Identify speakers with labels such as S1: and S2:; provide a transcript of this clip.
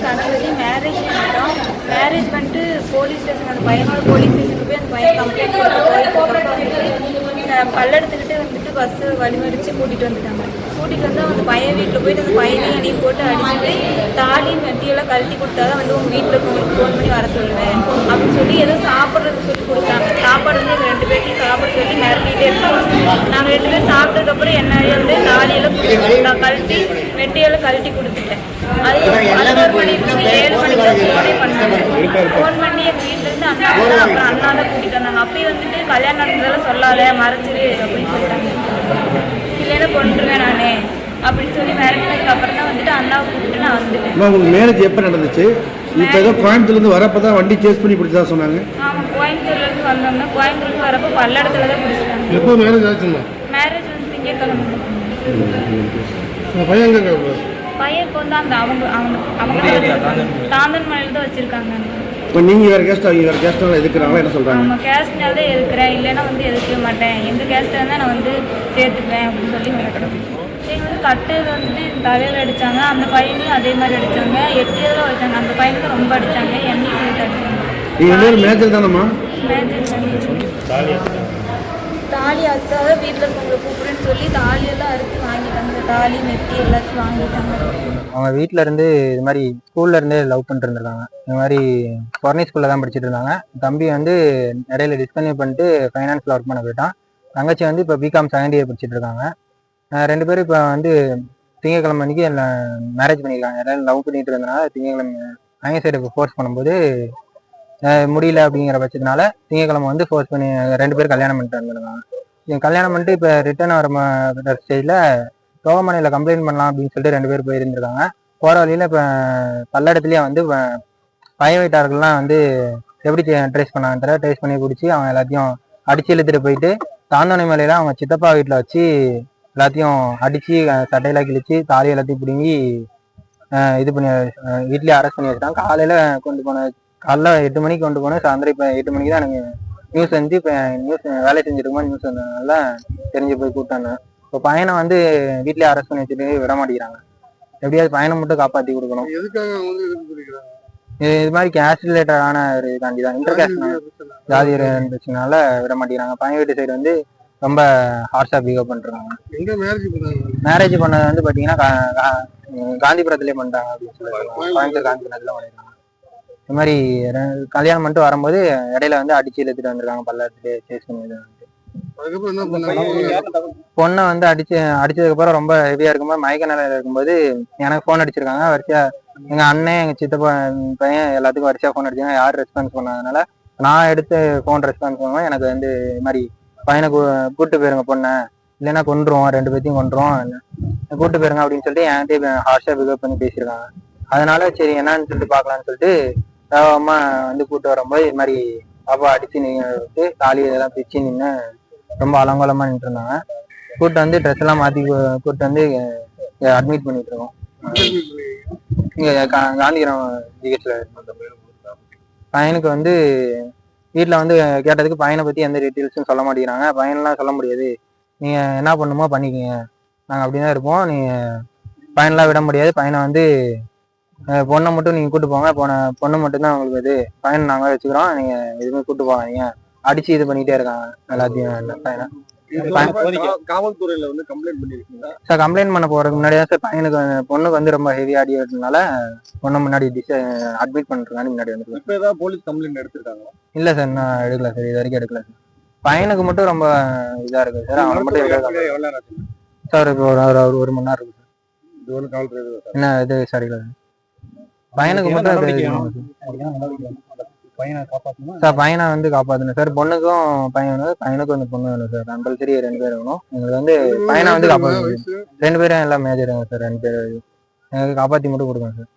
S1: கணவரி marriage பண்ணிட்டோம். Marriage பண்ணிட்டு police station அந்த பையனோட போலீஸ் ஸ்டேஷனுக்கு போய் அந்த பையன் கம்ப்ளைண்ட் கொடுத்து வந்துட்டு பல்லெடுத்துக்கிட்டு வந்துட்டு பஸ்ஸு வழிமறித்து கூட்டிகிட்டு வந்துட்டாங்க. கூட்டிகிட்டு வந்து அந்த பையன் வீட்டில் போயிட்டு அந்த பையனையும் அன்னைக்கு போட்டு அடிச்சுட்டு தாலி மெட்டியெல்லாம் கழட்டி கொடுத்தா தான் வந்து உங்கள் வீட்டில் இருக்கவங்களுக்கு ஃபோன் பண்ணி வர சொல்லுவேன் அப்படின்னு சொல்லி ஏதோ சாப்பிட்றதுக்கு சொல்லி கொடுத்தாங்க. சாப்பாடு வந்து எங்கள் 2 பேர்த்தையும் சாப்பிட சொல்லி மிரட்டிகிட்டே இருக்கோம். நாங்கள் 2 பேர் சாப்பிட்டதுக்கப்புறம் என்னையே வந்து தாலியெல்லாம் கழட்டி மெட்டியெல்லாம் கழட்டி கொடுத்துட்டேன். அதுக்கப்புறம் 11 மணிக்கு 7 மணிக்கு ஃபோனே பண்ணாங்க. ஃபோன் பண்ணி எங்கள் வீட்டிலேருந்து அண்ணா தான் அப்புறம் அண்ணா தான் கூட்டிகிட்டு வந்தாங்க. அப்பயே வந்துட்டு கல்யாணம் நடந்ததெல்லாம் சொல்லாத மறைச்சிரு அப்படின்னு சொல்லிட்டாங்க. இல்லைன்னா கொண்டுருவேன் நானே அப்படின்னு சொல்லி மிரட்டினதுக்கு அப்புறம் தான் வந்துட்டு அண்ணாவை கூப்பிட்டு நான் வந்துட்டேன்.
S2: உங்களுக்கு மேரேஜ் எப்போ நடந்துச்சு? இப்போ ஏதோ கோயம்புத்தூர்லேருந்து வரப்போ தான் வண்டி சேஸ் பண்ணி பிடிச்சதா சொன்னாங்க.
S1: ஆமாம், கோயம்புத்தூர்லேருந்து வந்தோம்னா கோயம்புத்தூர்லேருந்து வரப்போ பல்லடத்துல தான் பிடிச்சிட்டாங்க.
S2: எப்போ மேரேஜ் ஆச்சுங்களா?
S1: மேரேஜ் வந்து திங்கட்கிழமை.
S2: பையன் எங்கே?
S1: பையன் இப்போ வந்து அந்த அவங்க தாந்தன் மலையில் தான் வச்சுருக்காங்க.
S2: இப்போ நீங்கள் வேறு கேஸ்ட் அவங்க வேறு கேஸ்ட்டாக எதுக்குறாங்களா என்ன சொல்கிறாங்க?
S1: ஆமாம், கேஸ்ட்னால தான் எதுக்குறேன், இல்லைன்னா வந்து எதுக்க மாட்டேன், எங்கள் கேஸ்ட்டாக இருந்தால் நான் வந்து சேர்த்துக்குவேன் அப்படின்னு சொல்லி மிரட்டுறோம். எங்கள் வந்து கட்டையில் வந்துட்டு தலையில் அடித்தாங்க. அந்த பையனையும் அதே மாதிரி அடித்தாங்க. 8 இதில் வச்சாங்க. அந்த பையனுக்கு ரொம்ப அடித்தாங்க. என்னையும் சேர்த்து அடித்தாங்க.
S2: நீங்கள் மேஜர் தானம்மா?
S1: மேஜர் தாலி அறுத்தாக வீட்டில் இருக்கவங்களை கூப்பிடுன்னு சொல்லி தாலியெல்லாம் அறுத்து வாங்கிட்டாங்க. தாலி மெட்டி எல்லாத்தையும் வாங்கிட்டாங்க.
S3: அவங்க வீட்டில் இருந்து இது மாதிரி ஸ்கூல்ல இருந்தே லவ் பண்ணிட்டு இருந்திருக்காங்க. இந்த மாதிரி கொர்னி ஸ்கூலில் தான் படிச்சுட்டு இருந்தாங்க. தம்பி வந்து இடையில டிஸ்கன்யூ பண்ணிட்டு ஃபைனான்ஸில் ஒர்க் பண்ண போயிட்டான். தங்கச்சி வந்து இப்போ பிகாம் செகண்ட் இயர் படிச்சுட்டு இருக்காங்க. 2 பேரும் இப்போ வந்து திங்கக்கிழமை அன்னைக்கு மேரேஜ் பண்ணியிருக்காங்க. எல்லாரும் லவ் பண்ணிட்டு இருந்தனால திங்கக்கிழமை அவங்க சைடு இப்போ ஃபோர்ஸ் பண்ணும்போது முடியல அப்படிங்கிற பட்சத்தினால திங்கக்கிழமை வந்து ஃபோர்ஸ் பண்ணி 2 பேரும் கல்யாணம் பண்ணிட்டு வந்துருக்காங்க. கல்யாணம் பண்ணிட்டு இப்போ ரிட்டர்ன் வர ஸ்டேஜில் தோகமனையில் கம்ப்ளைண்ட் பண்ணலாம் அப்படின்னு சொல்லிட்டு 2 பேர் போயிருந்துருக்காங்க. போகிற வழியில் இப்போ பல்லடத்துலேயே வந்து பையன் வீட்டார்கள்லாம் வந்து எப்படி ட்ரேஸ் பண்ணாங்க ட்ரேஸ் பண்ணி பிடிச்சி அவங்க எல்லாத்தையும் அடிச்சு இழுத்துட்டு போயிட்டு தாந்தோணை மலையில அவங்க சித்தப்பா வீட்டில் வச்சு எல்லாத்தையும் அடித்து சட்டையெல்லாம் கிழிச்சு தாலி எல்லாத்தையும் பிடுங்கி இது பண்ணி வீட்லேயே அரெஸ்ட் பண்ணி வச்சுட்டாங்க. காலையில் கொண்டு போன காலைல 8 மணிக்கு கொண்டு போனேன். சாயந்தரம் இப்போ 8 மணிக்கு தான் எனக்கு நியூஸ் வந்து இப்போ நியூஸ் வேலை செஞ்சுருக்குமா நியூஸ் வந்ததுனால தெரிஞ்சு போய் கூப்பிட்டாங்க. இப்போ பையனை வந்து வீட்லேயே அரெஸ்ட் பண்ணி வச்சுட்டு விட மாட்டேங்கிறாங்க. எப்படியாவது பையனை மட்டும் காப்பாற்றி கொடுக்கணும். இது மாதிரி கேஸ்ட் ரிலேட்டடான ஒரு தாண்டி தான் இன்டர் கேஸ்ட் ஜாதி பிரச்சனால விட மாட்டேங்கிறாங்க. பையன் வீட்டு சைடு வந்து ரொம்ப ஹார்ஷா பிஹேவ் பண்ணிருக்காங்க. மேரேஜ் பண்ணது வந்து பார்த்தீங்கன்னா காந்திபுரத்துலேயே பண்ணிட்டாங்க அப்படின்னு சொல்லுவாங்க. கோயம்புத்தூர் காந்திபுரத்துல பண்ணிருக்காங்க. இந்த மாதிரி கல்யாணம் பண்ணிட்டு வரும்போது இடையில வந்து அடிச்சு இழுத்துட்டு வந்திருக்காங்க. பல்லடத்துலேயே சேஸ் பண்ணி பொண்ணை வந்து அடிச்சதுக்கு அப்புறம் ரொம்ப ஹெவியா இருக்கும்போது மயக்க நிலையில இருக்கும்போது எனக்கு ஃபோன் அடிச்சிருக்காங்க. வரிசையா எங்க அண்ணன் எங்க சித்தப்பா பையன் எல்லாத்துக்கும் வரிசையா ஃபோன் அடிச்சாங்க. யாரும் ரெஸ்பான்ஸ் பண்ணாதனால நான் எடுத்து ஃபோன் ரெஸ்பான்ஸ் பண்ணுவேன். எனக்கு வந்து இது மாதிரி பையனை கூப்பிட்டு போயிருங்க பொண்ணை, இல்லைன்னா கொண்டுருவோம், 2 பேர்த்தையும் கொண்டுருவோம், கூப்பிட்டு போயிருங்க அப்படின்னு சொல்லிட்டு என்கிட்ட ஹார்ஷா பிஹேவ் பண்ணி பேசியிருக்காங்க. அதனால சரி என்னன்னு சொல்லிட்டு பார்க்கலான்னு சொல்லிட்டு அம்மா வந்து கூப்பிட்டு வரும்போது இது மாதிரி பாப்பா அடிச்சு நின்று தாலி இதெல்லாம் பிச்சு நின்று ரொம்ப அலங்கோலமா நின்று இருந்தாங்க. கூப்பிட்டு வந்து ட்ரெஸ் எல்லாம் மாத்தி கூப்பிட்டு வந்து அட்மிட் பண்ணிட்டு இருக்கோம். இங்க காந்திகிராம ஜிஹெச்ல. பையனுக்கு வந்து வீட்டுல வந்து கேட்டதுக்கு பையனை பத்தி எந்த டீட்டெயில்ஸும் சொல்ல மாட்டேங்கிறாங்க. பையன்லாம் சொல்ல முடியாது, நீங்க என்ன பண்ணுமோ பண்ணிக்கங்க, நாங்க அப்படிதான் இருப்போம், நீங்க பையன்லாம் விட முடியாது, பையனை வந்து பொண்ணை மட்டும் நீங்க கூட்டு போங்க, பொண்ணு மட்டும்தான் உங்களுக்கு இது, பையன் நாங்க வச்சுக்கிறோம், நீங்க எதுவுமே கூட்டு போவாங்க அடிச்சு இது பண்ணிட்டே இருக்காங்க எல்லாத்தையும். பையனை
S2: காவல்துறையில வந்து கம்ப்ளைண்ட் பண்ணிருக்கீங்களா
S3: சார்? கம்ப்ளைண்ட் பண்ண போறதுக்கு முன்னாடியே சார் பையனுக்கு பொண்ணுக்கு வந்து ரொம்ப ஹெவி ஆடியதுனால பொண்ணு முன்னாடி அட்மிட் பண்ணிருக்காங்க. முன்னாடி வந்து
S2: இப்போ ஏதாவது போலீஸ் கம்ப்ளைண்ட் எடுத்திருக்காங்க?
S3: இல்ல சார், நான் எடுக்கல சார், இது வரைக்கும் எடுக்கல சார். பையனுக்கு மட்டும் ரொம்ப இதா இருக்கு சார். அவனை மட்டும் சார் இப்போ ஒரு 1 மணி நேரம் இருக்கு சார். என்ன இது சார்? இல்ல பையனுக்கு மட்டும் சார் பையனை வந்து காப்பாற்றணும் சார். பொண்ணுக்கும் பையன் வேணும், பையனுக்கும் வந்து பொண்ணு வேணும் சார். கம்பல்சரி 2 பேர் வேணும். எங்களுக்கு வந்து பையனை வந்து காப்பாற்றணும். 2 பேரும் எல்லாம் மேஜர் சார். 2 பேர் எனக்கு காப்பாற்றி மட்டும் கொடுக்கணும் சார்.